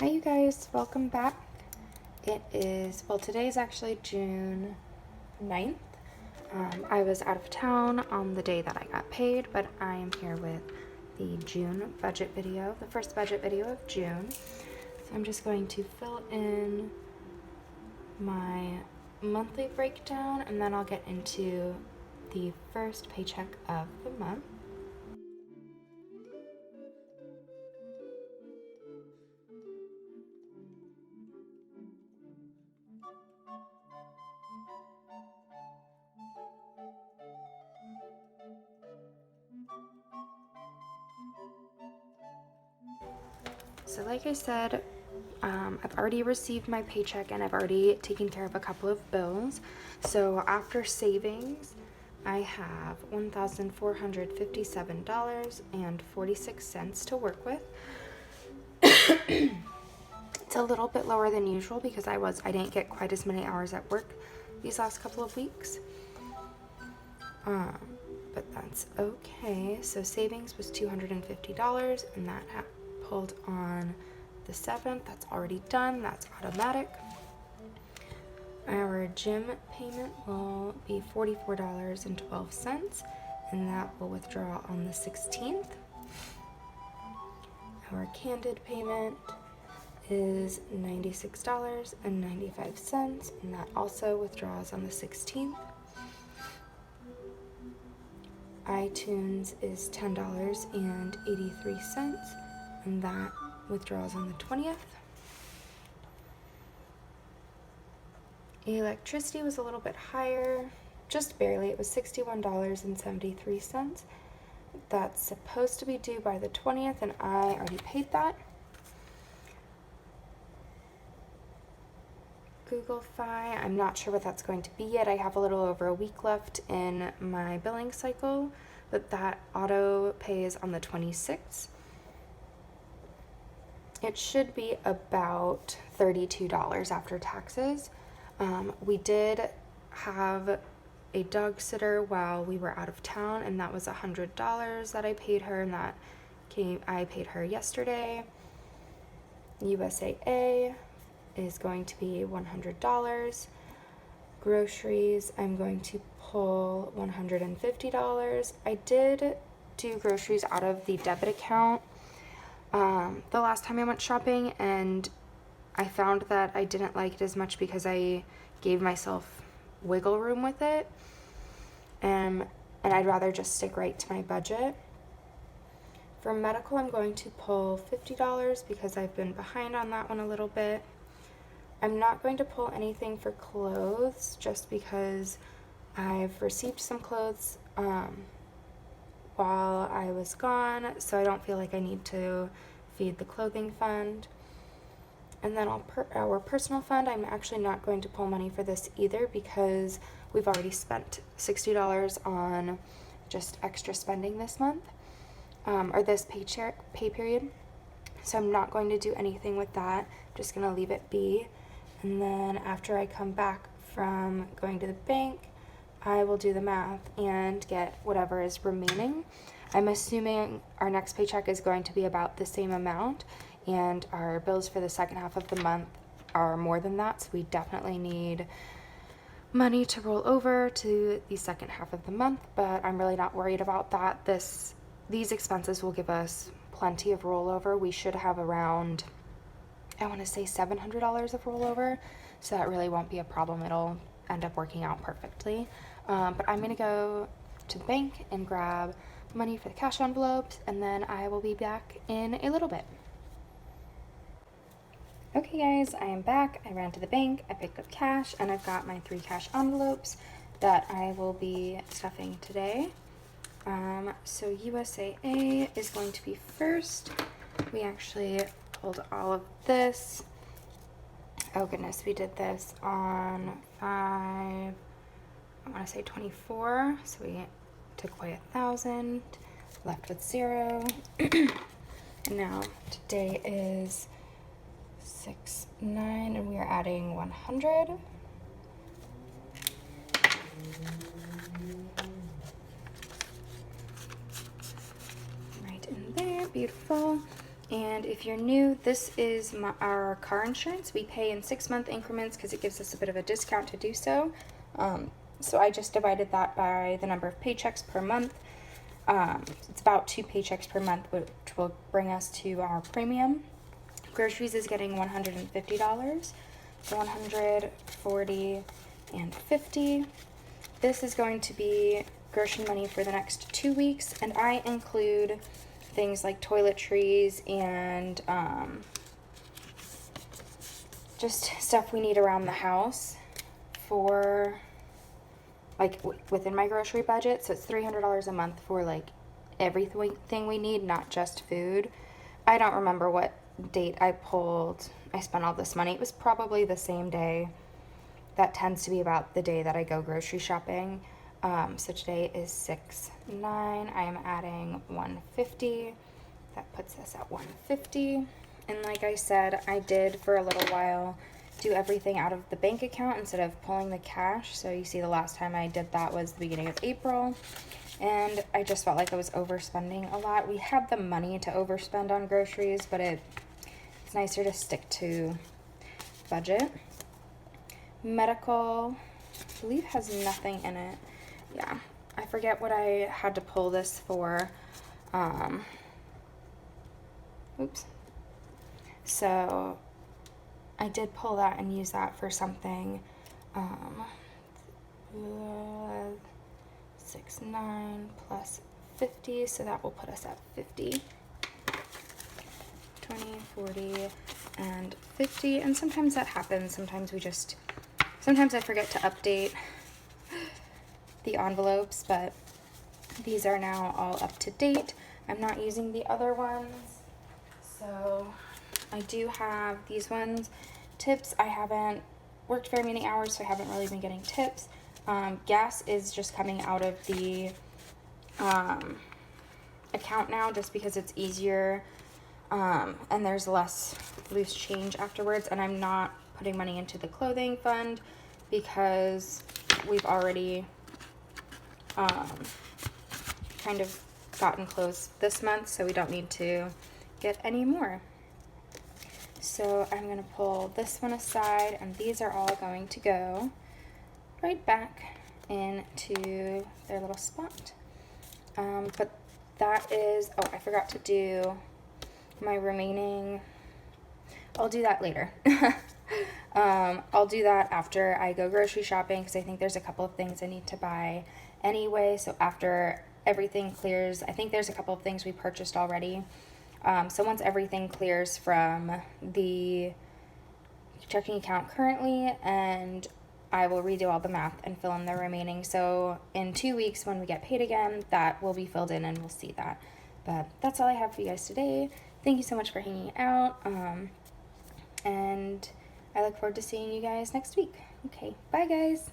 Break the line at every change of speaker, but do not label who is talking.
Hi you guys, welcome back. Today is actually June 9th. I was out of town on the day that I got paid, but I am here with the June budget video, the first budget video of June. So I'm just going to fill in my monthly breakdown and then I'll get into the first paycheck of the month. So like I said, I've already received my paycheck and I've already taken care of a couple of bills. So after savings, I have $1,457.46 to work with. It's a little bit lower than usual because I didn't get quite as many hours at work these last couple of weeks. But that's okay. So savings was $250 and that pulled on the 7th. That's already done. That's automatic. Our gym payment will be $44.12 and that will withdraw on the 16th. Our candid payment is $96.95 and that also withdraws on the 16th. iTunes is $10.83 and that withdraws on the 20th. Electricity was a little bit higher, just barely. It was $61.73. That's supposed to be due by the 20th and I already paid that. Google Fi, I'm not sure what that's going to be yet. I have a little over a week left in my billing cycle, but that auto pays on the 26th. It should be about $32 after taxes. We did have a dog sitter while we were out of town, and that was $100 that I paid her, and I paid her yesterday. USAA is going to be $100. Groceries, I'm going to pull $150. I did do groceries out of the debit account the last time I went shopping, and I found that I didn't like it as much because I gave myself wiggle room with it, and I'd rather just stick right to my budget. For medical, I'm going to pull $50 because I've been behind on that one a little bit. I'm not going to pull anything for clothes just because I've received some clothes while I was gone, so I don't feel like I need to feed the clothing fund. And then our personal fund, I'm actually not going to pull money for this either because we've already spent $60 on just extra spending this month, or this pay period. So I'm not going to do anything with that. I'm just going to leave it be. And then after I come back from going to the bank, I will do the math and get whatever is remaining. I'm assuming our next paycheck is going to be about the same amount, and our bills for the second half of the month are more than that, so we definitely need money to roll over to the second half of the month, but I'm really not worried about that. These expenses will give us plenty of rollover. We should have around, I want to say $700 of rollover, so that really won't be a problem. It'll end up working out perfectly. But I'm going to go to the bank and grab money for the cash envelopes, and then I will be back in a little bit. Okay guys, I am back. I ran to the bank, I picked up cash, and I've got my 3 cash envelopes that I will be stuffing today. So USAA is going to be first. We actually pulled all of this. Oh goodness, we did this on 24, so we took away 1,000, left with 0. And now today is 6/9 and we are adding 100. Right in there, beautiful. And if you're new, this is our car insurance. We pay in 6-month increments because it gives us a bit of a discount to do so. So I just divided that by the number of paychecks per month. It's about 2 paychecks per month, which will bring us to our premium. Groceries is getting $150, so $140 and $50. This is going to be grocery money for the next 2 weeks, and I include things like toiletries and just stuff we need around the house for like within my grocery budget. So it's $300 a month for like everything we need, not just food. I don't remember what date I spent all this money. It was probably the same day. That tends to be about the day that I go grocery shopping. So today is 6/9. I am adding $150. That puts us at $150. And like I said, I did for a little while do everything out of the bank account instead of pulling the cash. So you see the last time I did that was the beginning of April. And I just felt like I was overspending a lot. We had the money to overspend on groceries, but it's nicer to stick to budget. Medical, I believe, has nothing in it. Yeah, I forget what I had to pull this for. Oops. So I did pull that and use that for something. 6/9 plus 50, so that will put us at 50. 20, 40, and 50. And sometimes that happens. Sometimes I forget to update the envelopes, but these are now all up to date. I'm not using the other ones, so I do have these ones. Tips, I haven't worked very many hours, so I haven't really been getting tips. Gas is just coming out of the account now just because it's easier, and there's less loose change afterwards. And I'm not putting money into the clothing fund because we've already kind of gotten clothes this month, so we don't need to get any more. So I'm going to pull this one aside, and these are all going to go right back into their little spot. But that is, oh, I forgot to do my remaining, I'll do that later. I'll do that after I go grocery shopping because I think there's a couple of things I need to buy anyway. So after everything clears, I think there's a couple of things we purchased already. So once everything clears from the checking account currently, and I will redo all the math and fill in the remaining. So in 2 weeks when we get paid again, that will be filled in and we'll see that. But that's all I have for you guys today. Thank you so much for hanging out. And I look forward to seeing you guys next week. Okay, bye guys.